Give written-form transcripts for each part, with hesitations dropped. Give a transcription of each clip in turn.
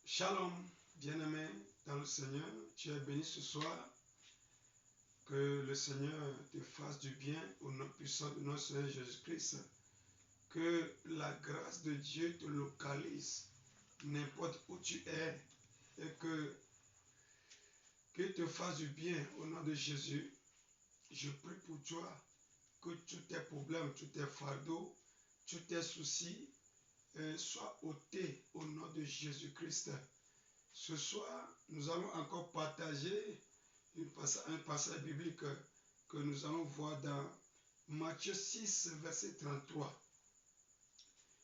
Shalom, bien-aimé dans le Seigneur, tu es béni ce soir. Que le Seigneur te fasse du bien au nom puissant de notre Seigneur Jésus-Christ. Que la grâce de Dieu te localise n'importe où tu es et qu'il te fasse du bien au nom de Jésus. Je prie pour toi que tous tes problèmes, tous tes fardeaux, tous tes soucis soient ôtés au nom de Jésus-Christ. Ce soir, nous allons encore partager un passage biblique que nous allons voir dans Matthieu 6, verset 33.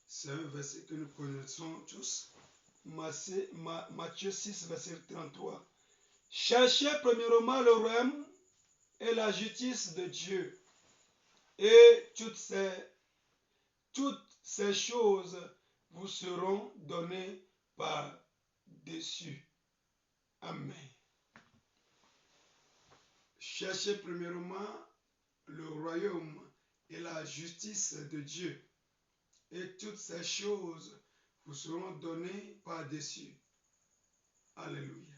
C'est un verset que nous connaissons tous. Matthieu 6, verset 33. Cherchez premièrement le royaume et la justice de Dieu, et toutes ces choses vous seront données par-dessus. Amen. Cherchez premièrement le royaume et la justice de Dieu, et toutes ces choses vous seront données par-dessus. Alléluia.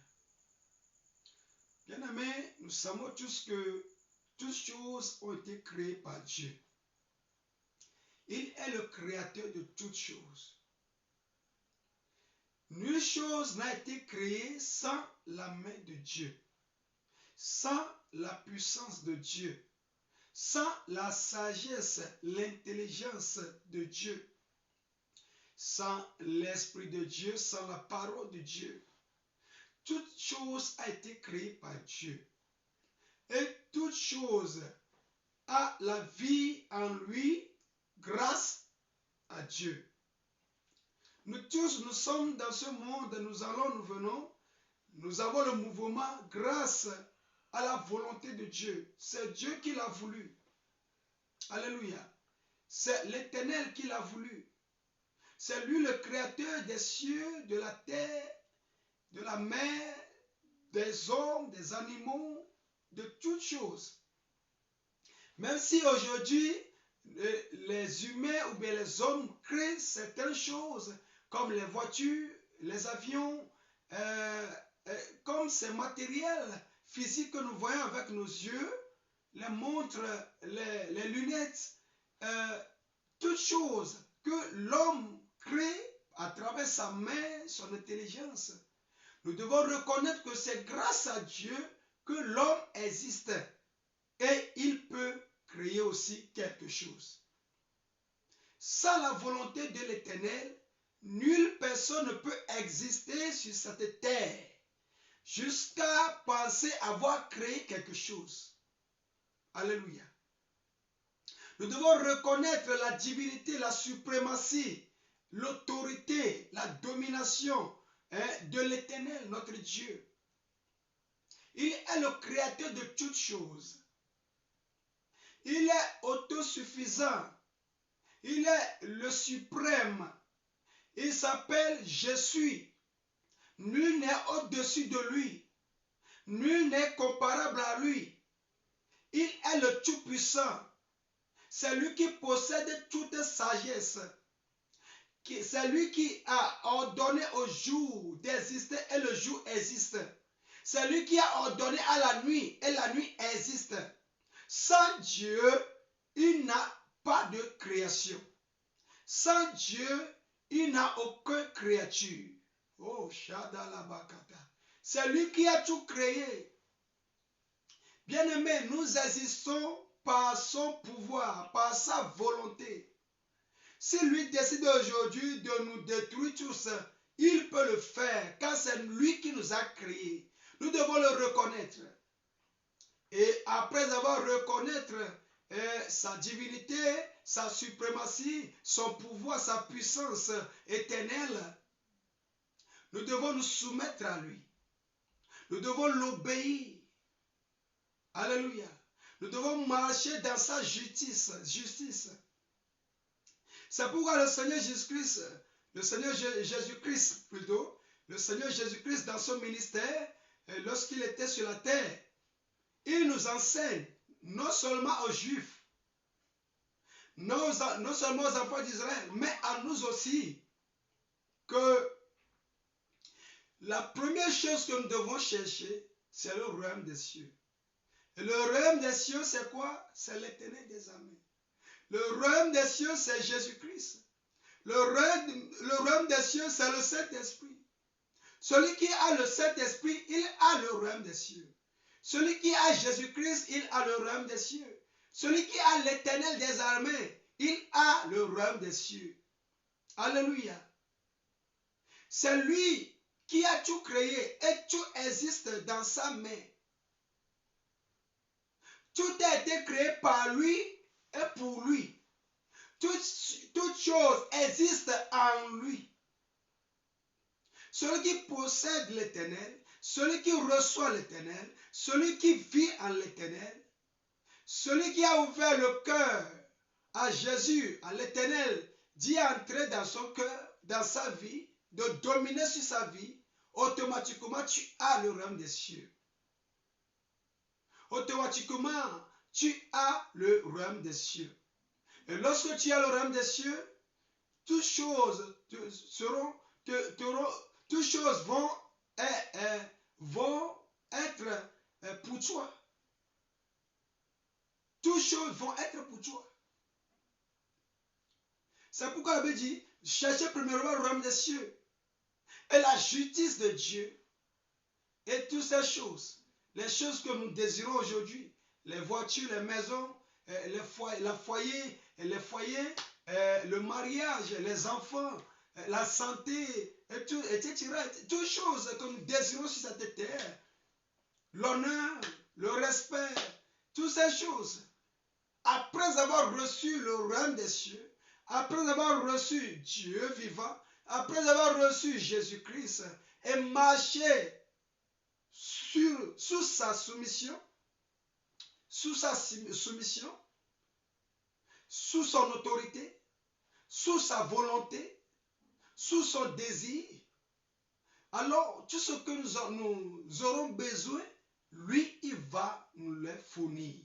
Bien-aimés, nous savons tous que toutes choses ont été créées par Dieu. Il est le créateur de toutes choses. Nulle chose n'a été créée sans la main de Dieu, sans la puissance de Dieu, sans la sagesse, l'intelligence de Dieu, sans l'Esprit de Dieu, sans la parole de Dieu. Toute chose a été créée par Dieu. Et toute chose a la vie en lui grâce à Dieu. Nous tous, nous sommes dans ce monde, nous allons, nous venons, nous avons le mouvement grâce à la volonté de Dieu. C'est Dieu qui l'a voulu. Alléluia. C'est l'Éternel qui l'a voulu. C'est lui le créateur des cieux, de la terre, de la mer, des hommes, des animaux, de toutes choses. Même si aujourd'hui, les humains ou bien les hommes créent certaines choses, comme les voitures, les avions, comme ces matériels physiques que nous voyons avec nos yeux, les montres, les lunettes, toutes choses que l'homme crée à travers sa main, son intelligence. Nous devons reconnaître que c'est grâce à Dieu que l'homme existe et il peut créer aussi quelque chose. Sans la volonté de l'Éternel, nulle personne ne peut exister sur cette terre jusqu'à penser avoir créé quelque chose. Alléluia. Nous devons reconnaître la divinité, la suprématie, l'autorité, la domination de l'Éternel, notre Dieu. Il est le créateur de toutes choses. Il est autosuffisant. Il est le suprême. Il s'appelle Je suis. Nul n'est au-dessus de lui. Nul n'est comparable à lui. Il est le Tout-Puissant. C'est lui qui possède toute sagesse. C'est lui qui a ordonné au jour d'exister et le jour existe. C'est lui qui a ordonné à la nuit et la nuit existe. Sans Dieu, il n'a pas de création. Sans Dieu, il n'a aucune créature. Oh, Shadalabakata. C'est lui qui a tout créé. Bien-aimés, nous existons par son pouvoir, par sa volonté. Si lui décide aujourd'hui de nous détruire tous, il peut le faire, car c'est lui qui nous a créés. Nous devons le reconnaître. Et après avoir reconnaître sa divinité, sa suprématie, son pouvoir, sa puissance éternelle, nous devons nous soumettre à lui. Nous devons l'obéir. Alléluia. Nous devons marcher dans sa justice. C'est pourquoi le Seigneur Jésus-Christ, le Seigneur Jésus-Christ dans son ministère, lorsqu'il était sur la terre, il nous enseigne, non seulement aux Juifs, non seulement aux enfants d'Israël, mais à nous aussi, que la première chose que nous devons chercher, c'est le royaume des cieux. Et le royaume des cieux, c'est quoi? C'est l'Éternel des armées. Le royaume des cieux, c'est Jésus-Christ. Le royaume des cieux, c'est le Saint-Esprit. Celui qui a le Saint-Esprit, il a le royaume des cieux. Celui qui a Jésus-Christ, il a le royaume des cieux. Celui qui a l'Éternel des armées, il a le royaume des cieux. Alléluia. C'est lui qui a tout créé et tout existe dans sa main. Tout a été créé par lui et pour lui. Toute chose existe en lui. Celui qui possède l'Éternel, celui qui reçoit l'Éternel, celui qui vit en l'Éternel, celui qui a ouvert le cœur à Jésus, à l'Éternel, d'y entrer dans son cœur, dans sa vie, de dominer sur sa vie, automatiquement tu as le royaume des cieux. Automatiquement, tu as le royaume des cieux. Et lorsque tu as le royaume des cieux, toutes choses vont être pour toi. Toutes choses vont être pour toi. C'est pourquoi la Bible dit, cherchez premièrement le royaume des cieux et la justice de Dieu et toutes ces choses. Les choses que nous désirons aujourd'hui, les voitures, les maisons, les foyers, le mariage, les enfants, la santé, et tout, etc. Toutes choses que nous désirons sur cette terre. L'honneur, le respect, toutes ces choses. Après avoir reçu le royaume des cieux, après avoir reçu Dieu vivant, après avoir reçu Jésus-Christ et marché sous sa soumission, sous son autorité, sous sa volonté, sous son désir, alors tout ce que nous aurons besoin, lui, il va nous les fournir.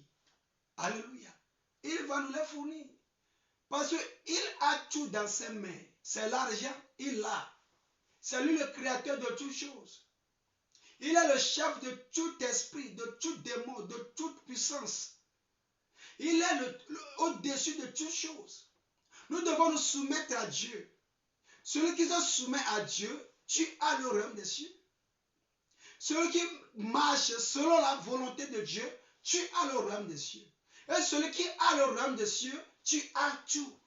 Alléluia. Il va nous les fournir. Parce qu'il a tout dans ses mains. C'est l'argent, il l'a. C'est lui le créateur de toutes choses. Il est le chef de tout esprit, de tout démon, de toute puissance. Il est au-dessus de toutes choses. Nous devons nous soumettre à Dieu. Celui qui se soumet à Dieu, tu as le royaume des cieux. Celui qui marche selon la volonté de Dieu, tu as le royaume des cieux. Et celui qui a le royaume des cieux, tu as tout.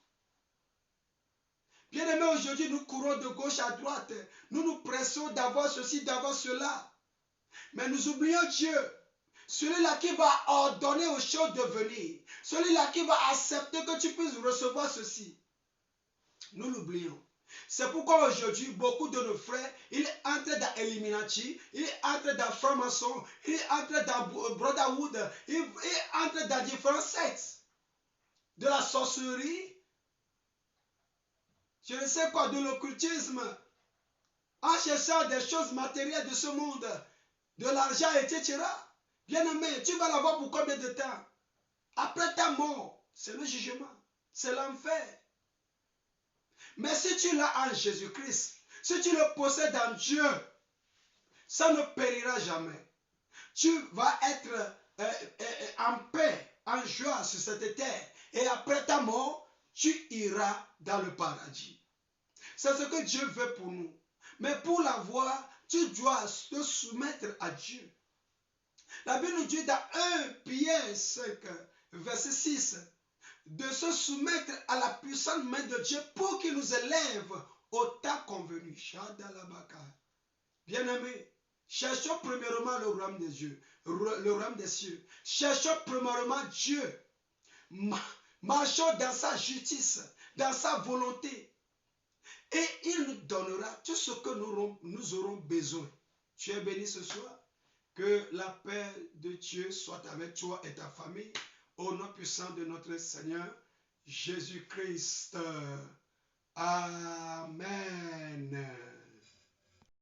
Bien-aimés, aujourd'hui, nous courons de gauche à droite. Nous nous pressons d'avoir ceci, d'avoir cela. Mais nous oublions Dieu. Celui-là qui va ordonner aux choses de venir. Celui-là qui va accepter que tu puisses recevoir ceci. Nous l'oublions. C'est pourquoi aujourd'hui, beaucoup de nos frères, ils entrent dans Illuminati, ils entrent dans franc-maçon, ils entrent dans Brotherhood, ils entrent dans différents sectes. De la sorcellerie, je ne sais quoi, de l'occultisme, en cherchant des choses matérielles de ce monde, de l'argent, etc. Bien-aimé, tu vas l'avoir pour combien de temps? Après ta mort, c'est le jugement, c'est l'enfer. Mais si tu l'as en Jésus-Christ, si tu le possèdes en Dieu, ça ne périra jamais. Tu vas être en paix, en joie sur cette terre. Et après ta mort, tu iras dans le paradis. C'est ce que Dieu veut pour nous. Mais pour l'avoir, tu dois te soumettre à Dieu. La Bible nous dit dans 1 Pierre 5, verset 6, de se soumettre à la puissante main de Dieu pour qu'il nous élève au temps convenu. Bien-aimés, cherchons premièrement le royaume des cieux. Le royaume des cieux. Cherchons premièrement Dieu. Marchons dans sa justice, dans sa volonté. Et il nous donnera tout ce que nous aurons besoin. Tu es béni ce soir. Que la paix de Dieu soit avec toi et ta famille. Au nom puissant de notre Seigneur Jésus-Christ. Amen.